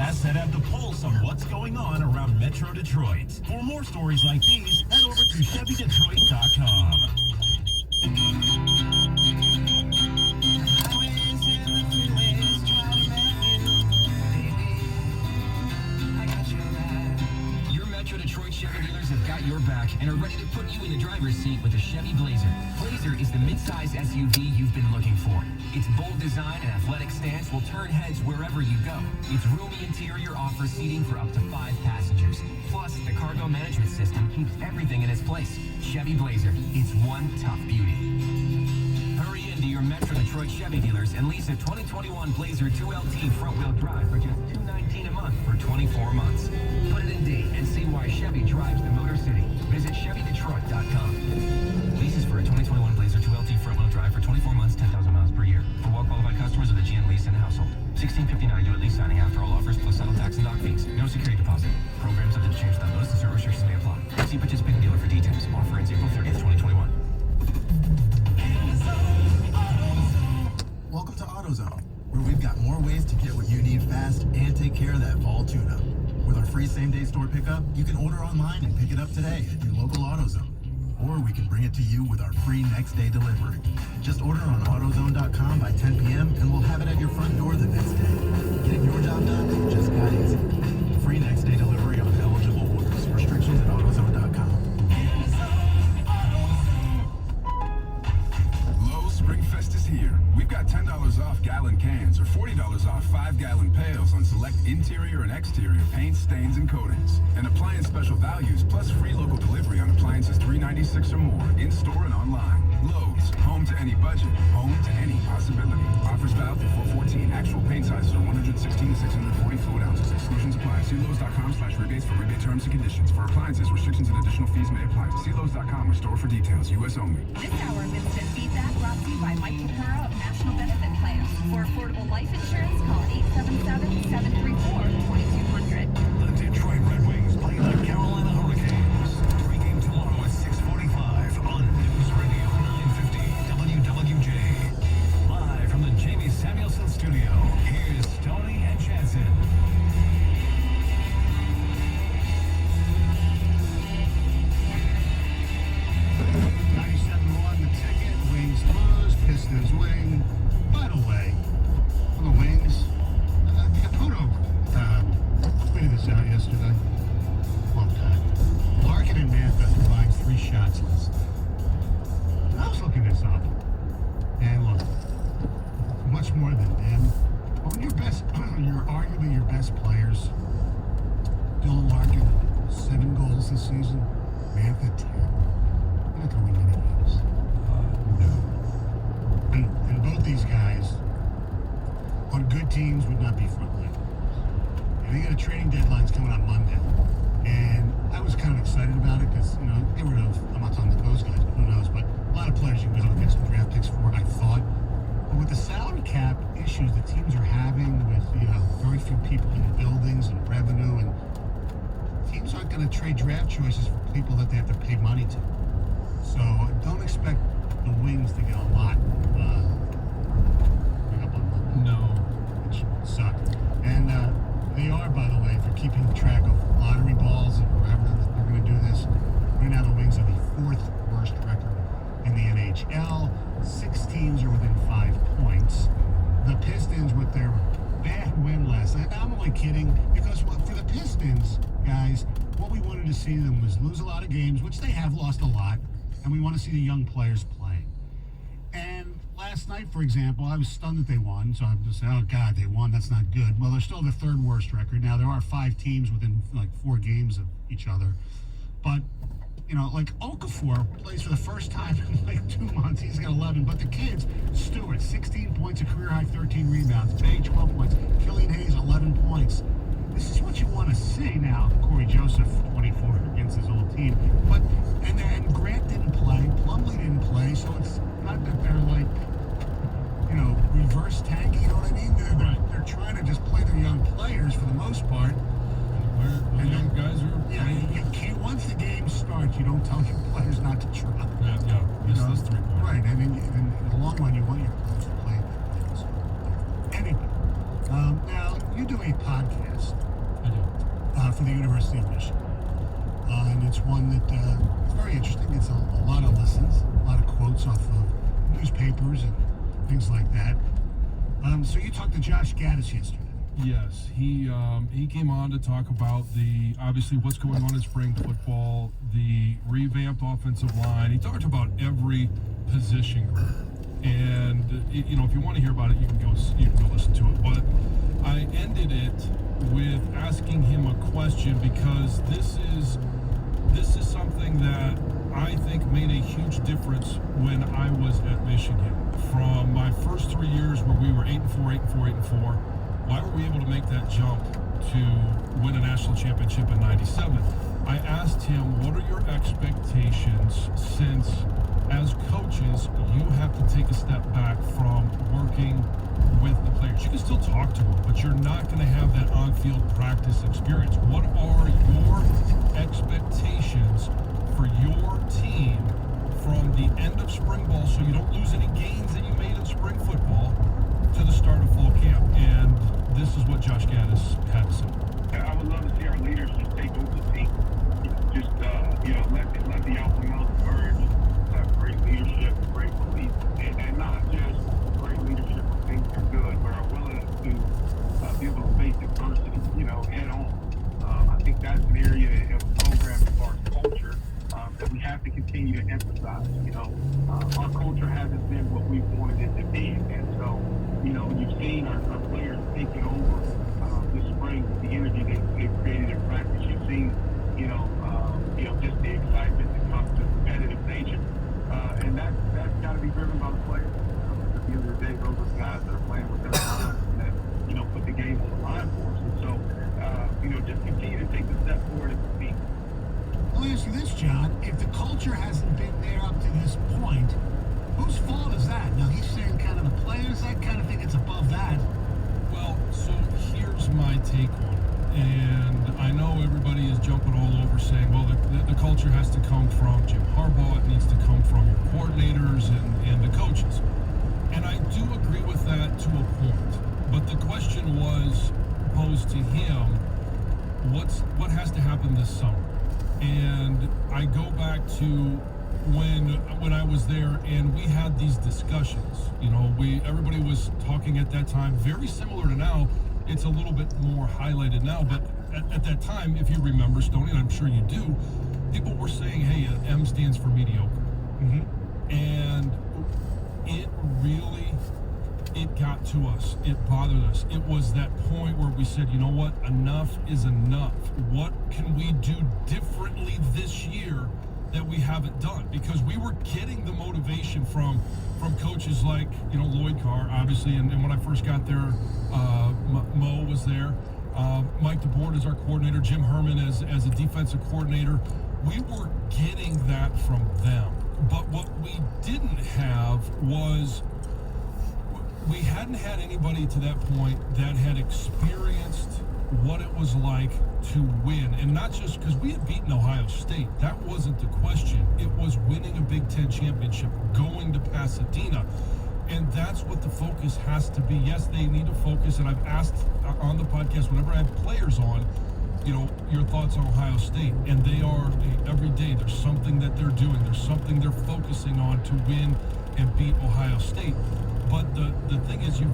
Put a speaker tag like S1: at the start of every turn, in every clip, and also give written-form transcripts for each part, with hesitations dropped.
S1: podcasts that have the pulse on what's going on around Metro Detroit. For more stories like these, head over to ChevyDetroit.com.
S2: Metro Detroit Chevy dealers have got your back and are ready to put you in the driver's seat with a Chevy Blazer. Blazer is the mid-size SUV you've been looking for. Its bold design and athletic stance will turn heads wherever you go. Its roomy interior offers seating for up to 5 passengers. Plus, the cargo management system keeps everything in its place. Chevy Blazer, it's one tough beauty. Hurry into your Metro Detroit Chevy dealers and lease a 2021 Blazer 2LT front-wheel drive for just $219 a month for 24 months. Put it in D and see why Chevy drives the Motor City. Visit ChevyDetroit.com. Leases for a 2021 Blazer 2LT front-wheel drive for 24 months, 10,000 miles per year. For well-qualified customers with a GM lease and household. $16.59 due at lease signing after all offers plus settle tax and dock fees. No security deposit. Program subject to change without notice and certain restrictions may apply. See participating dealer for details. Offer ends April 30th, 2021.
S3: Welcome to AutoZone, where we've got more ways to get what you need fast and take care of that fall tune-up. With our free same-day store pickup, you can order online and pick it up today at your local AutoZone. Or we can bring it to you with our free next-day delivery. Just order on AutoZone.com by 10 p.m. and we'll have it at your front door the next day. Getting your job done just got easy. Free next-day delivery on eligible orders. Restrictions at AutoZone.com.
S4: Springfest is here. We've got $10 off gallon cans or $40 off 5-gallon pails on select interior and exterior paints, stains, and coatings. And appliance special values plus free local delivery on appliances $3.96 or more in store and online. Lowe's, home to any budget, home to any possibility. Offers valid through 4/14. Actual paint sizes are 116 to 640 fluid ounces. Exclusions apply. See Lowe's.com/rebates for rebate terms and conditions. For appliances, restrictions and additional fees may apply. See Lowe's.com or store for details. U.S. only.
S5: This hour of Instant Feedback brought to you by Mike Capura of National Benefit Plans. For affordable life insurance, call 877-734-2200.
S1: The Detroit Red Wings play the Carolina Hurricanes. Pregame tomorrow at 6:45 on News Radio 950 WWJ. Live from the Jamie Samuelson Studio, here's Tony and Jansen.
S6: Pistons win. By the way, on the Wings, Caputo tweeted this out yesterday. Long time. Larkin and Mantha combined 3 shots last night. I was looking this up, and look, much more than them. But when you're arguably your best players. Dylan Larkin, 7 goals this season. Mantha, 10. You're not going to win many games. No. And both these guys on good teams would not be frontline. And they got a trading deadline's coming on Monday. And I was kind of excited about it because, get rid of, I'm not talking about those guys, but who knows, but a lot of players you can go get some draft picks for, I thought. But with the salary cap issues that teams are having with, very few people in the buildings and revenue, and teams aren't going to trade draft choices for people that they have to pay money to. So don't expect the Wings to get a lot.
S7: No.
S6: Which sucked. And they are, by the way, if you're keeping track of lottery balls and wherever they're going to do this, right now the Wings are the 4th worst record in the NHL. 6 teams are within 5 points. The Pistons, with their bad win last night, I'm only kidding, because for the Pistons, guys, what we wanted to see them was lose a lot of games, which they have lost a lot, and we want to see the young players play. And last night, for example, I was stunned that they won, so I'm just saying, oh, God, they won, that's not good. Well, they're still the 3rd worst record. Now, there are 5 teams within, 4 games of each other. But, Okafor plays for the first time in, 2 months. He's got 11. But the kids, Stewart, 16 points, a career-high 13 rebounds. Bay, 12 points. Killian Hayes, 11 points. This is what you want to see now. Corey Joseph, 24 against his old team. And Grant didn't play. Plumlee didn't play. So it's not that they're reverse tanking, you know what I mean? They're trying to just play their young players for the most part.
S7: And young guys are...
S6: Yeah, you can't, once the game starts, you don't tell your players not to try.
S7: Yeah, miss those 3 points.
S6: Right, I mean, in the long run, you want your players to play. Anyway, now, you do a podcast
S7: I do.
S6: for the University of Michigan. And it's one that it's very interesting. It's a lot of listens, a lot of quotes off of newspapers and things like that. So you talked to Josh Gaddis yesterday.
S7: Yes, he came on to talk about obviously what's going on in spring football, the revamped offensive line. He talked about every position group, and if you want to hear about it, you can go listen to it. But I ended it with asking him a question because this is something that I think made a huge difference when I was at Michigan. From my first 3 years where we were 8-4, 8-4, 8-4, why were we able to make that jump to win a national championship in '97? I asked him, what are your expectations since, as coaches, you have to take a step back from working with the players? You can still talk to them, but you're not going to have that on-field practice experience. What are your expectations for your team from the end of spring ball so you don't lose any gains that you made in spring football to the start of fall camp? And this is what Josh Gaddis had to say.
S8: I would love to see our leaders just take over the team. Just, let the alpha males emerge, have great leadership, great belief, and not just great leadership when things are good, but are willing to be able to face adversity, head on. I think that's an area of the program as far as culture that we have to continue to emphasize. Our culture hasn't been what we wanted it to be, and so, you've seen our players taking over this spring with the energy they've created in practice. You've seen, just the excitement that comes to competitive nature, and that's got to be driven by the players. At the end of the day, those are guys that are playing with their minds and that, put the game on the line for us. And so, just continue to take the step forward and compete.
S6: I'll ask you this, John. If the culture hasn't been there up to this point, whose fault is that? Now, he's saying kind of the players. I kind of think it's above that.
S7: Well, so here's my take on it. And I know everybody is jumping all over saying, well, the culture has to come from Jim Harbaugh. It needs to come from your coordinators and the coaches. And I do agree with that to a point. But the question was posed to him, what has to happen this summer? And I go back to when I was there and we had these discussions. Everybody was talking at that time, very similar to now. It's a little bit more highlighted now, but at that time, if you remember, Stoney, and I'm sure you do, people were saying, hey, M stands for mediocre. Mm-hmm. And it got to us. It bothered us. It was that point where we said, you know what? Enough is enough. What can we do differently this year that we haven't done? Because we were getting the motivation from coaches like, Lloyd Carr, obviously, and when I first got there, Mo was there. Mike DeBoer is our coordinator, Jim Herman as a defensive coordinator. We were getting that from them. But what we didn't have was, we hadn't had anybody to that point that had experienced what it was like to win. And not just because we had beaten Ohio State. That wasn't the question. It was winning a Big Ten championship, going to Pasadena. And that's what the focus has to be. Yes, they need to focus. And I've asked on the podcast, whenever I have players on, your thoughts on Ohio State. And they are, every day, there's something that they're doing. There's something they're focusing on to win and beat Ohio State. But the thing is, to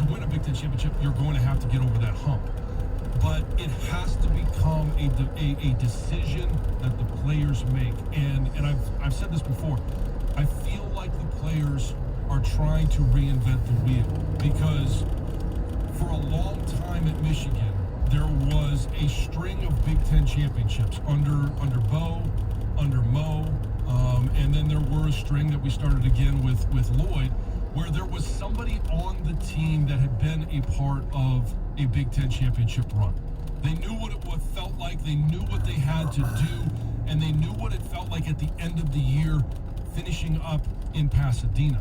S7: win a Big Ten championship, you're going to have to get over that hump. But it has to become a decision that the players make. And I've said this before. I feel like the players are trying to reinvent the wheel, because for a long time at Michigan, there was a string of Big Ten championships under Bo, under Mo, and then there were a string that we started again with Lloyd, where there was somebody on the team that had been a part of a Big Ten championship run. They knew what it felt like, they knew what they had to do, and they knew what it felt like at the end of the year finishing up in Pasadena.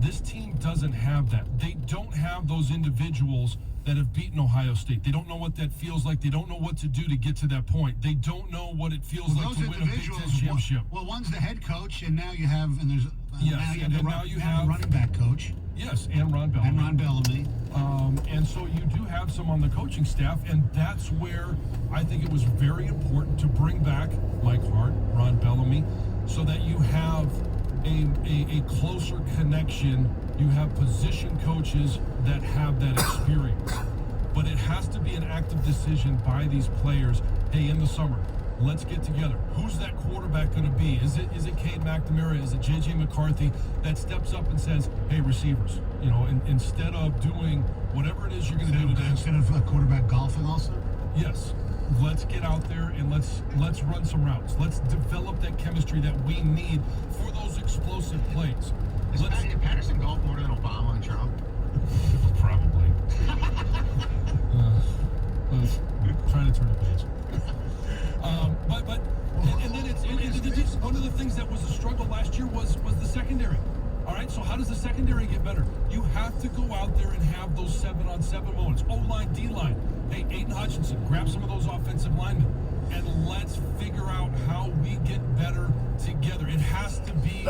S7: This team doesn't have that. They don't have those individuals that have beaten Ohio State. They don't know what that feels like. They don't know what to do to get to that point. They don't know what it feels like to win a Big Ten championship.
S6: Well, one's the head coach, and now you have, and there's
S7: Yes,
S6: now you have the running back coach.
S7: Yes, and Ron Bellamy.
S6: And Ron Bellamy.
S7: And so you do have some on the coaching staff, and that's where I think it was very important to bring back Mike Hart, Ron Bellamy, so that you have a closer connection. You have position coaches that have that experience. But it has to be an active decision by these players. Hey, in the summer, let's get together. Who's that quarterback going to be? Is it Cade McNamara? Is it J.J. McCarthy that steps up and says, hey, receivers, instead of doing whatever it is you're going to do today.
S6: Instead of quarterback golfing also?
S7: Yes. Let's get out there and let's run some routes. Let's develop that chemistry that we need for those explosive plays.
S6: Did Patterson golf more than Obama and Trump?
S7: Probably. Trying to turn the page. And then it's one of the things that was a struggle last year was the secondary. All right, so how does the secondary get better? You have to go out there and have those 7-on-7 moments. O-line, D-line. Hey, Aiden Hutchinson, grab some of those offensive linemen, and let's figure out how we get better together. It has to be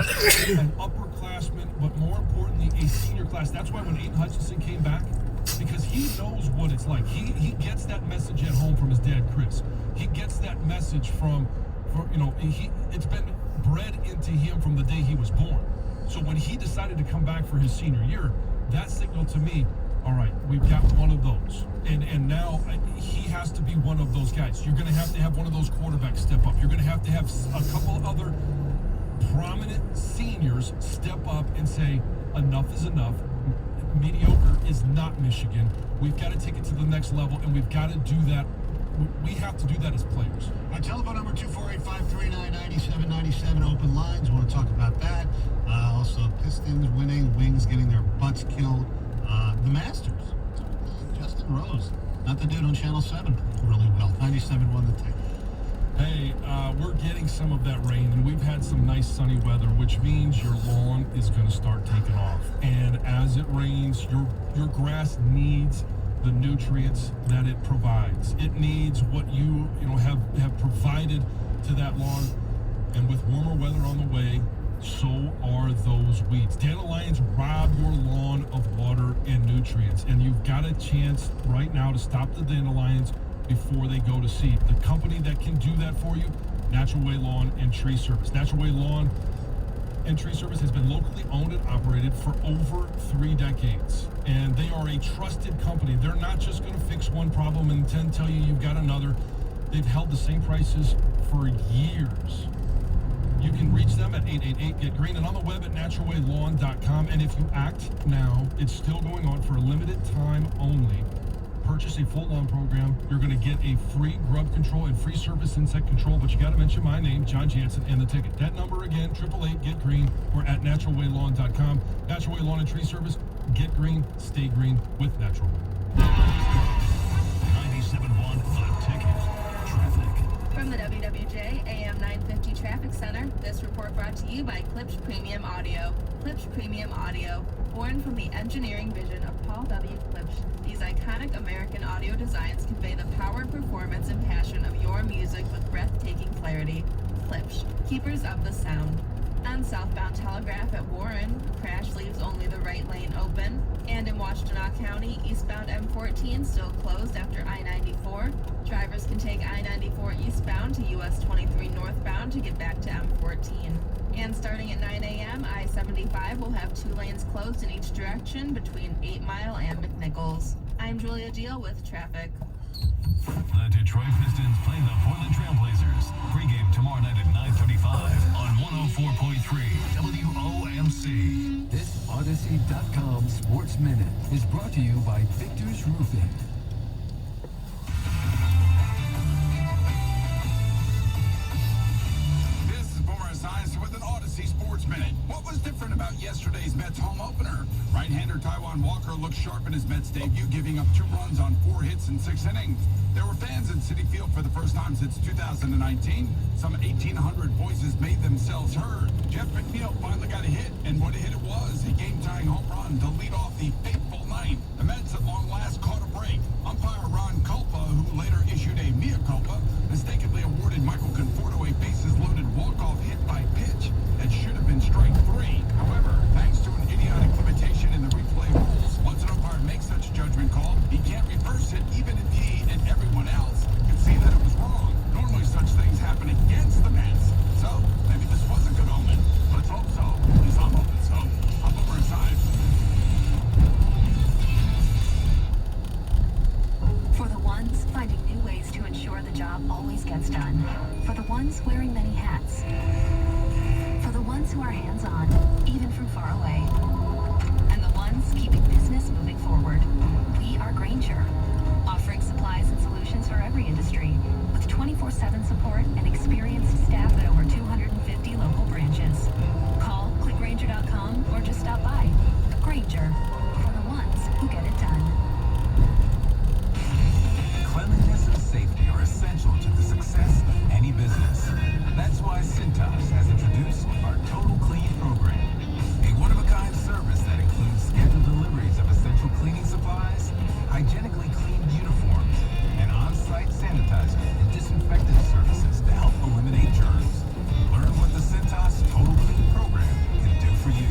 S7: an upperclassman, but more importantly, a senior class. That's why when Aiden Hutchinson came back, because he knows what it's like. He gets that message at home from his dad, Chris. He gets that message from it's been bred into him from the day he was born. So when he decided to come back for his senior year, that signaled to me, all right, we've got one of those. And now he has to be one of those guys. You're going to have one of those quarterbacks step up. You're going to have a couple other prominent seniors step up and say, enough is enough. Mediocre is not Michigan. We've got to take it to the next level, and we've got to do that. We have to do that as players.
S6: Our telephone number, 248-539-9797, open lines. Want to talk about that. Also, Pistons winning, Wings getting their butts killed. The Masters. Justin Rose, not the dude on Channel 7, really well. 97 won the tape.
S7: Hey, we're getting some of that rain, and we've had some nice sunny weather, which means your lawn is going to start taking off. And as it rains, your grass needs the nutrients that it provides. It needs what you have provided to that lawn. And with warmer weather on the way, so are those weeds. Dandelions rob your lawn of water and nutrients, and you've got a chance right now to stop the dandelions before they go to seed. The company that can do that for you, Natural Way Lawn and Tree Service. Natural Way Lawn and Tree Service has been locally owned and operated for over 3 decades. And they are a trusted company. They're not just going to fix one problem and then tell you you've got another. They've held the same prices for years. You can reach them at 888-GET-GREEN and on the web at naturalwaylawn.com. And if you act now, it's still going on for a limited time only. Purchase a full lawn program. You're going to get a free grub control and free surface insect control, but you got to mention my name, John Jansen, and the ticket. That number again, 888-GET-GREEN or at naturalwaylawn.com. Natural Way Lawn and Tree Service. Get green, stay green with Natural Way.
S1: 97.1 The Ticket. Traffic.
S5: From the WWJ AM 950 Traffic Center, this report brought to you by Klipsch Premium Audio. Klipsch Premium Audio, born from the engineering vision of Paul W. Klipsch. These iconic American audio designs convey the power, performance, and passion of your music with breathtaking clarity. Klipsch, keepers of the sound. On southbound Telegraph at Warren, a crash leaves only the right lane open. And in Washtenaw County, eastbound M14 still closed after I-94. Drivers can take I-94 eastbound to US 23 northbound to get back to M14. And starting at 9 a.m., I-75 will have 2 lanes closed in each direction between 8 Mile and McNichols. I'm Julia Deal with traffic.
S1: The Detroit Pistons play the Portland Trailblazers. Pre-game tomorrow night at 9:35 on 104.3 WOMC.
S9: This Odyssey.com Sports Minute is brought to you by Victor's Roofing.
S4: This is Boomer Esiason with an Odyssey Sports Minute. What was different about yesterday's Mets home opener? Right-hander Taijuan Walker looked sharp in his Mets debut, giving up 2 runs on 4 hits in 6 innings. There were fans in Citi Field for the first time since 2019. Some 1,800 voices made themselves heard. Jeff McNeil finally got a hit, and what a hit it was. A game-tying home run to lead off the fateful night. The Mets at long last caught a break. Umpire Ron Culpa, who later issued a mea culpa, mistakenly awarded Michael Conforto a bases-loaded walk-off hit by pitch that should have been strike 3. However, thanks to an idiotic limitation in the replay rules, once an umpire makes such a judgment call, he can't reverse it even if he and everyone else can see that it was wrong. Normally such things happen against the Mets. So, maybe this was a good omen. Let's hope so. At least I'm hoping so. I'm over at times.
S10: For the ones finding new ways to ensure the job always gets done. For the ones wearing many hats. For the ones who are hands-on, even from far away. And the ones keeping business moving forward. We are Grainger, offering supplies and solutions for every industry, with 24/7 support and experienced staff at over 250 local branches. Call, click Grainger.com, or just stop by. Grainger, for the ones who get it done.
S1: Cleanliness and safety are essential to the success of any business. That's why Cintas has introduced our Total Clean program, a one-of-a-kind service that includes scheduled deliveries of essential cleaning supplies, hygienically cleaned uniforms, and on-site sanitizer and disinfectant services to help eliminate germs. Learn what the Cintas Total Clean program can do for you.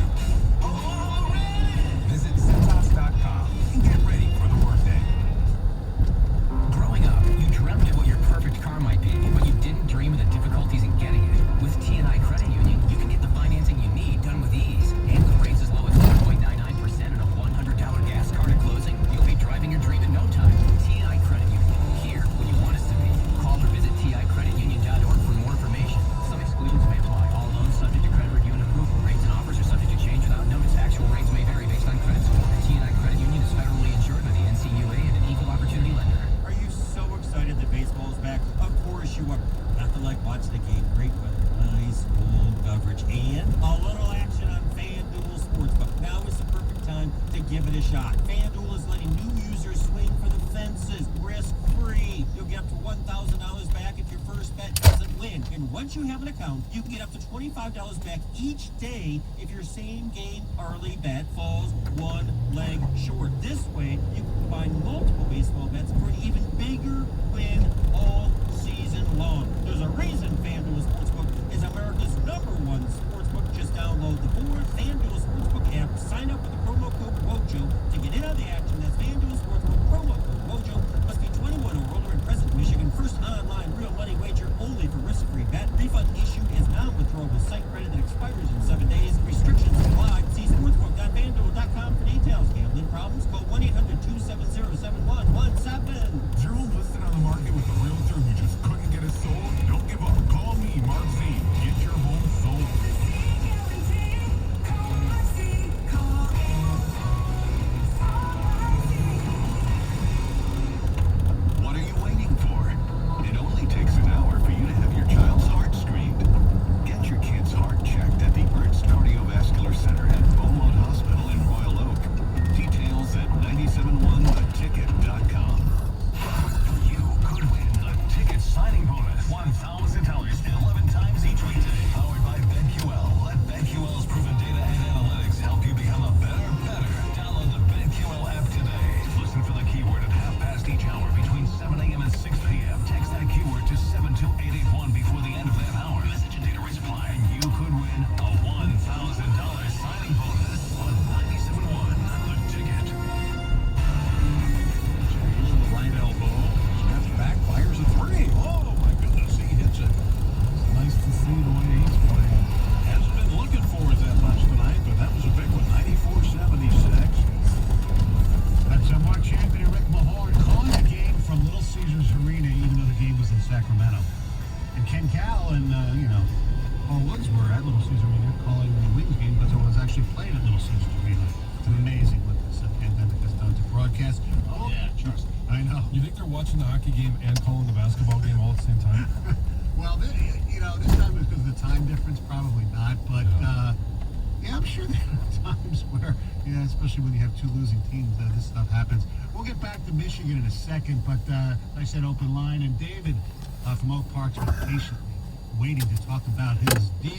S1: Visit Cintas.com and get ready for the workday.
S2: Growing up, you dreamt of what your perfect car might be, but you didn't dream of the difficulties in getting it. With T&I Credit Union, you can get the financing you need done with ease. And with rates as low as 1.99% and a $100 gas card at closing, you'll be driving your dream in no time. T&I Credit Union, here when you want us to be. Call or visit TICreditUnion.org for more information. Some exclusions may apply. All loans subject to credit review and approval. Rates and offers are subject to change without notice. Actual rates may vary based on credit score. T&I Credit Union is federally insured by the NCUA and an equal opportunity lender.
S11: Are you so excited that baseball is back? Of course you are. Nothing like watching the game. Great weather, nice cold coverage, and a little action on FanDuel Sportsbook. Now is the perfect time to give it a shot. FanDuel is letting new users swing for the fences, risk-free. You'll get up to $1,000 back if your first bet doesn't win. And once you have an account, you can get up to $25 back each day if your same game early bet falls one leg short. This way, you can combine multiple baseball bets for an even bigger win all season long. There's a reason FanDuel Sportsbook is America's #1 sportsbook. Just download the FanDuel Sportsbook app, sign up with the promo code WOJO to get in on the action. That's FanDuel Sportsbook, promo code WOJO. Must be 21 or older and present in Michigan. First online real money wager only for risk-free bet. Refund issued as non-withdrawable site credit that expires in 7 days. Restrictions apply. See sportsbook.fanduel.com for details. Gambling problems? Call 1-800-270-7117.
S4: Is your home listed on the market with a realtor who just couldn't get it sold? Don't give up. Call me, Mark Z. Get your home sold.
S1: What are you waiting for? It only takes an hour for you to have your child's heart screened. Get your kid's heart checked at the Ernst Cardiovascular Center at Beaumont Hospital in Royal Oak. Details at 971theticket.com. You could win a ticket signing bonus. $1,000 11 times each weekday. Powered by BetQL. Let BetQL's proven data and analytics help you become a better. Download the BetQL app today. Listen for the keyword at 1/2 each hour between 7 a.m. and 6 p.m. Text that keyword to 72881 before the end of that hour. Message and data rates apply. And you could win a $1,000 signing bonus on 97.1 The Ticket.
S6: Using the right elbow. Steps back, fires a 3. Oh, my goodness, he hits it. It's nice to see the way he's playing. Hasn't been looking for it that much tonight, but that was a big one. 94-76. That's March champion Rick Mahorn calling the game from Little Caesars Arena, even though the game was in Sacramento. And Ken Cal and, Paul Woods were at Little Caesars Arena calling the Wings game because it was actually played at Little Caesars Arena. It's amazing what this pandemic has done to broadcast. Oh, yeah, trust me. I know.
S7: You think they're watching the hockey game and calling the basketball game all at the same time?
S6: Well, this time it was because of the time difference, probably not. But, yeah, I'm sure there are times where Yeah, especially when you have two losing teams, this stuff happens. We'll get back to Michigan in a second, but like I said, open line, and David from Oak Park's been patiently waiting to talk about his